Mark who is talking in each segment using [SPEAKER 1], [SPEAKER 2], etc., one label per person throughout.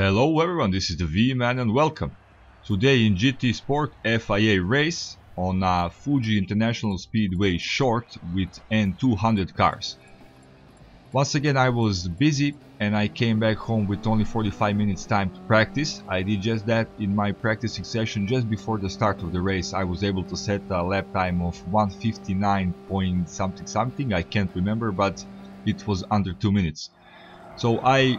[SPEAKER 1] Hello everyone, this is the V-Man and welcome. Today in GT Sport FIA race on a Fuji International Speedway short with N200 cars. Once again I was busy and I came back home with only 45 minutes time to practice. I did just that in my practicing session just before the start of the race. I was able to set a lap time of 1:59 point something, I can't remember, but it was under 2 minutes. So I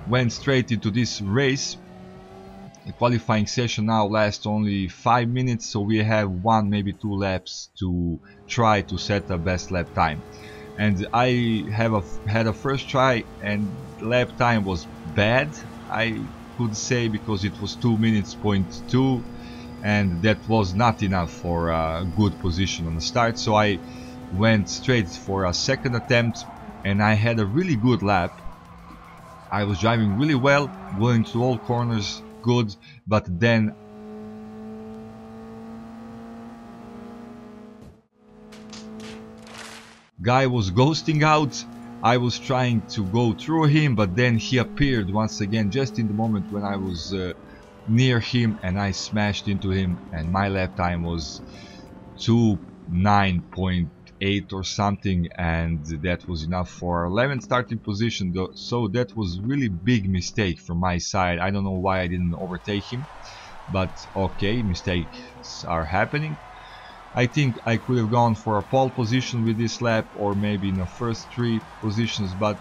[SPEAKER 1] went straight into this race. The qualifying session now lasts only 5 minutes, so we have 1 maybe 2 laps to try to set a best lap time. And I had a first try and lap time was bad, I could say, because it was 2 minutes point 2, and that was not enough for a good position on the start. So I went straight for a second attempt and I had a really good lap. I was driving really well, going through all corners good, but then guy was ghosting out. I was trying to go through him, but then he appeared once again just in the moment when I was near him, and I smashed into him, and my lap time was 2:09.8 or something, and that was enough for 11th starting position though. So that was really big mistake from my side. I don't know why I didn't overtake him, but okay, mistakes are happening. I think I could have gone for a pole position with this lap, or maybe in the first 3 positions, but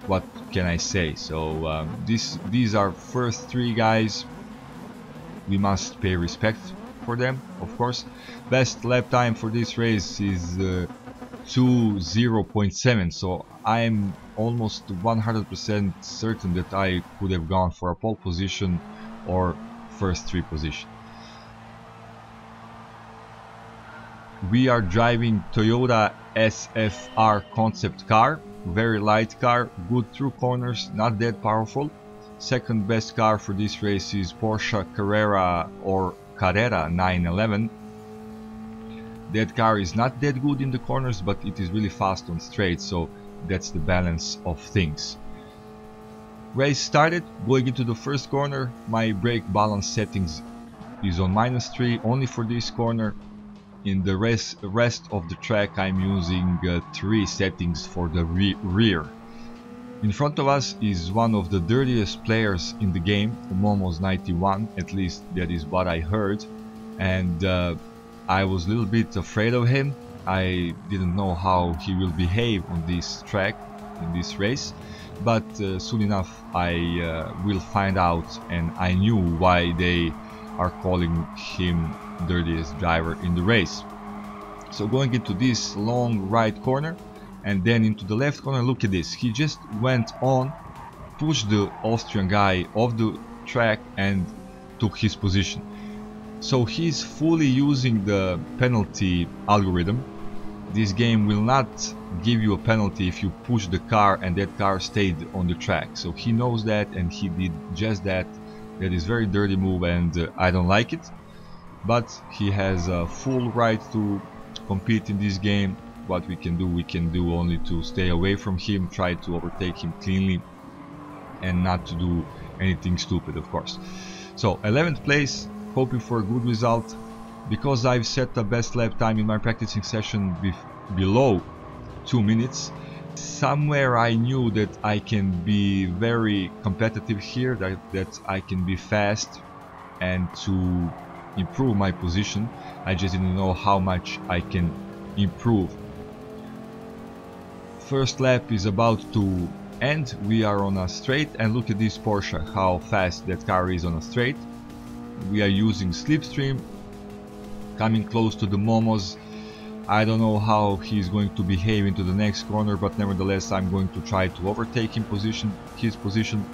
[SPEAKER 1] what can I say? So these are first 3 guys. We must pay respect for them, of course. Best lap time for this race is 2:0.7, so I am almost 100% certain that I could have gone for a pole position or first 3 position. We are driving Toyota SFR concept car, very light car, good through corners, not that powerful. Second best car for this race is Porsche Carrera 911. That car is not that good in the corners, but it is really fast on straight, so that's the balance of things. Race started. Going into the first corner, my brake balance settings is on -3 only for this corner. In the rest of the track I'm using 3 settings for the rear. In front of us is one of the dirtiest players in the game, Momo's 91, at least that is what I heard, and I was a little bit afraid of him. I didn't know how he will behave on this track, in this race, but soon enough I will find out, and I knew why they are calling him dirtiest driver in the race. So going into this long right corner and then into the left corner, look at this, he just went on, pushed the Austrian guy off the track and took his position. So he's fully using the penalty algorithm. This game will not give you a penalty if you push the car and that car stayed on the track. So he knows that and he did just that. That is very dirty move, and I don't like it. But he has a full right to compete in this game. What we can do only to stay away from him, try to overtake him cleanly and not to do anything stupid, of course. So 11th place, hoping for a good result. Because I've set the best lap time in my practicing session below 2 minutes, somewhere I knew that I can be very competitive here, that I can be fast and to improve my position. I just didn't know how much I can improve. First lap is about to end. We are on a straight, and look at this Porsche, how fast that car is on a straight. We are using slipstream, coming close to the Momos. I don't know how he's going to behave into the next corner, but nevertheless I'm going to try to overtake his position.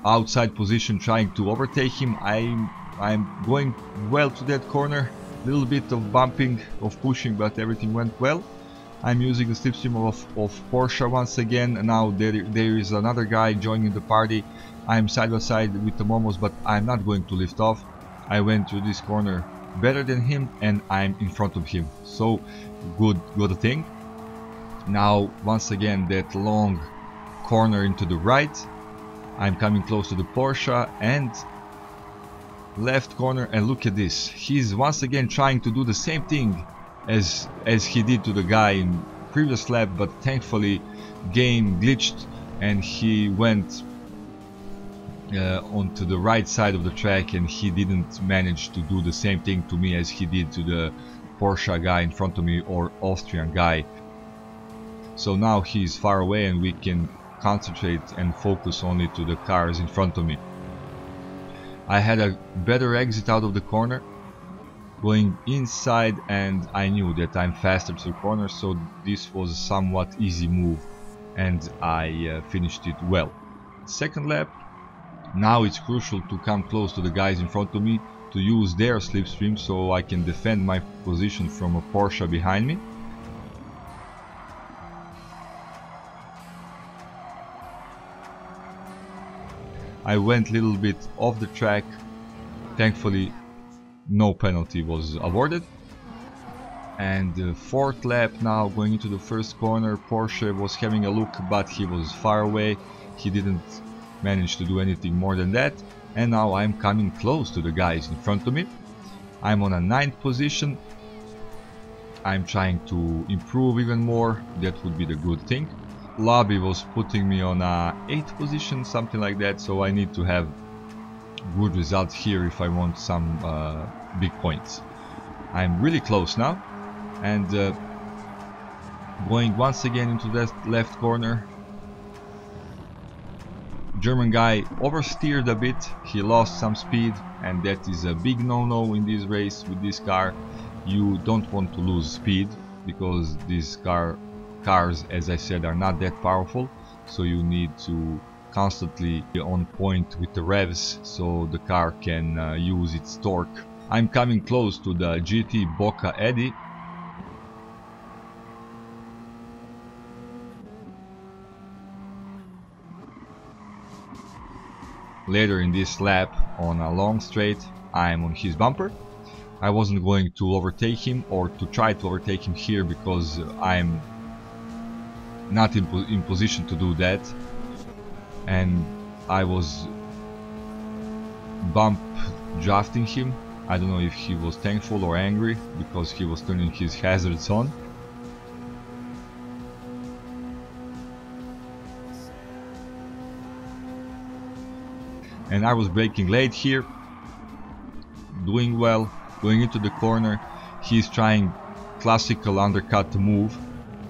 [SPEAKER 1] Outside position, trying to overtake him. I'm going well to that corner. Little bit of bumping, of pushing, but everything went well. I'm using the slipstream of Porsche once again. Now there is another guy joining the party. I'm side by side with the Momos, but I'm not going to lift off. I went through this corner better than him and I'm in front of him. So good thing. Now once again that long corner into the right, I'm coming close to the Porsche and left corner, and look at this, he's once again trying to do the same thing as he did to the guy in previous lap, but thankfully game glitched and he went onto the right side of the track, and he didn't manage to do the same thing to me as he did to the Porsche guy in front of me or Austrian guy. So now he's far away and we can concentrate and focus only to the cars in front of me. I had a better exit out of the corner going inside, and I knew that I'm faster to the corner, so this was a somewhat easy move and I finished it well. Second lap, now it's crucial to come close to the guys in front of me to use their slipstream so I can defend my position from a Porsche behind me. I went a little bit off the track, thankfully no penalty was awarded. And the fourth lap now, going into the first corner, Porsche was having a look but he was far away, he didn't manage to do anything more than that. And now I'm coming close to the guys in front of me. I'm on a 9th position, I'm trying to improve even more, that would be the good thing. Lobby was putting me on a 8th position, something like that, so I need to have good results here if I want some big points. I'm really close now, and going once again into that left corner. German guy oversteered a bit, he lost some speed, and that is a big no-no in this race with this car. You don't want to lose speed because these cars, as I said, are not that powerful, so you need to constantly be on point with the revs so the car can use its torque. I'm coming close to the GT Boca Eddy. Later in this lap, on a long straight, I'm on his bumper. I wasn't going to overtake him or to try to overtake him here because I'm not in position to do that, and I was bump drafting him. I don't know if he was thankful or angry because he was turning his hazards on. And I was braking late here, doing well, going into the corner. He's trying classical undercut move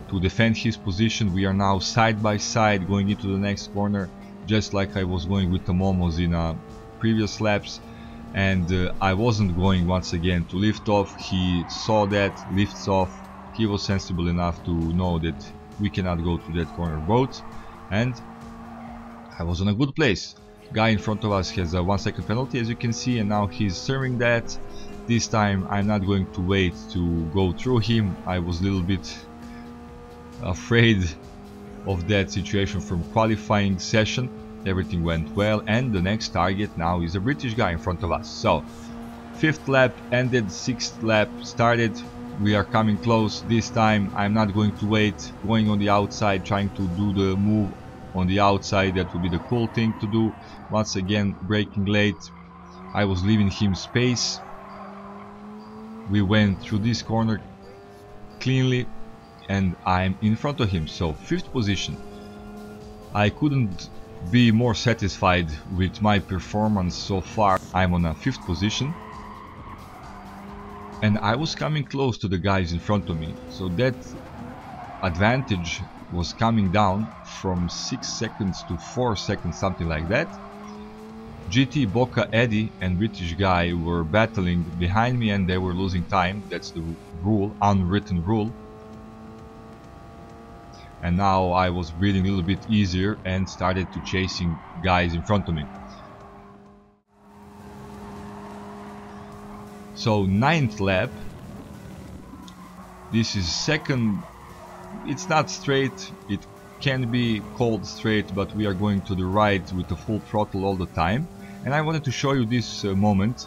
[SPEAKER 1] to defend his position. We are now side by side going into the next corner, just like I was going with the Momos in previous laps, and I wasn't going once again to lift off. He saw that, lifts off. He was sensible enough to know that we cannot go to that corner both, and I was in a good place. Guy in front of us has a 1 second penalty, as you can see, and now he's serving that. This time I'm not going to wait to go through him. I was a little bit afraid of that situation from qualifying session. Everything went well, and the next target now is a British guy in front of us. So 5th lap ended, 6th lap started. We are coming close. This time I'm not going to wait, going on the outside, trying to do the move on the outside. That would be the cool thing to do. Once again, braking late, I was leaving him space. We went through this corner cleanly and I'm in front of him. So 5th position. I couldn't be more satisfied with my performance so far. I'm on a 5th position and I was coming close to the guys in front of me, so that advantage was coming down from 6 seconds to 4 seconds, something like that. GT Boca Eddy and British guy were battling behind me and they were losing time. That's the rule, unwritten rule. And now I was breathing a little bit easier and started to chasing guys in front of me. So 9th lap. This is second. It's not straight, it can be called straight, but we are going to the right with the full throttle all the time. And I wanted to show you this moment.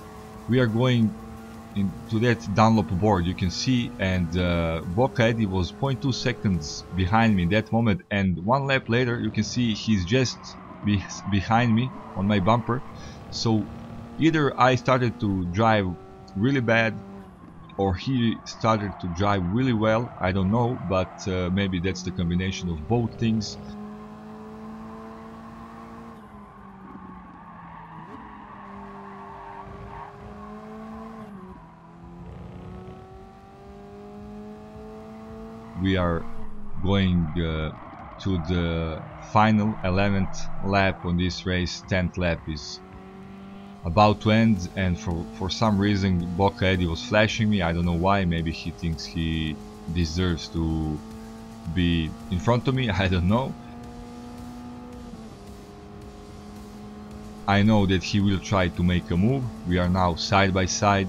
[SPEAKER 1] We are going into that Dunlop board, you can see, and Boca Eddie was 0.2 seconds behind me in that moment, and one lap later you can see he's just behind me on my bumper. So either I started to drive really bad or he started to drive really well, I don't know, but maybe that's the combination of both things. We are going to the final 11th lap on this race. 10th lap is about to end, and for some reason Boca Eddie was flashing me. I don't know why. Maybe he thinks he deserves to be in front of me. I don't know. I know that he will try to make a move. We are now side by side.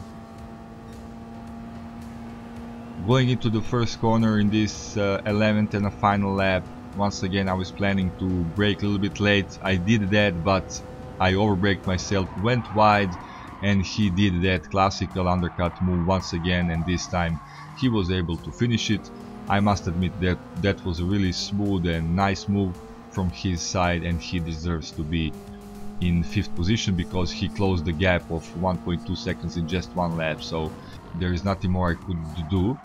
[SPEAKER 1] Going into the first corner in this 11th and a final lap. Once again I was planning to brake a little bit late. I did that, but I overbraked myself, went wide, and he did that classical undercut move once again, and this time he was able to finish it. I must admit that that was a really smooth and nice move from his side, and he deserves to be in 5th position because he closed the gap of 1.2 seconds in just one lap, so there is nothing more I could do.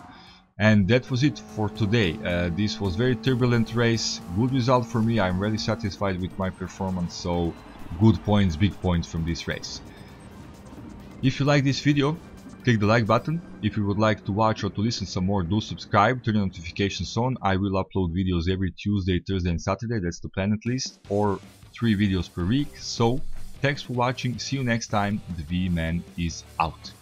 [SPEAKER 1] And that was it for today. This was very turbulent race, good result for me. I'm really satisfied with my performance, so good points, big points from this race. If you like this video, click the like button. If you would like to watch or to listen some more, do subscribe, turn your notifications on. I will upload videos every Tuesday, Thursday and Saturday, that's the plan at least, or 3 videos per week. So thanks for watching, see you next time. The V-Man is out.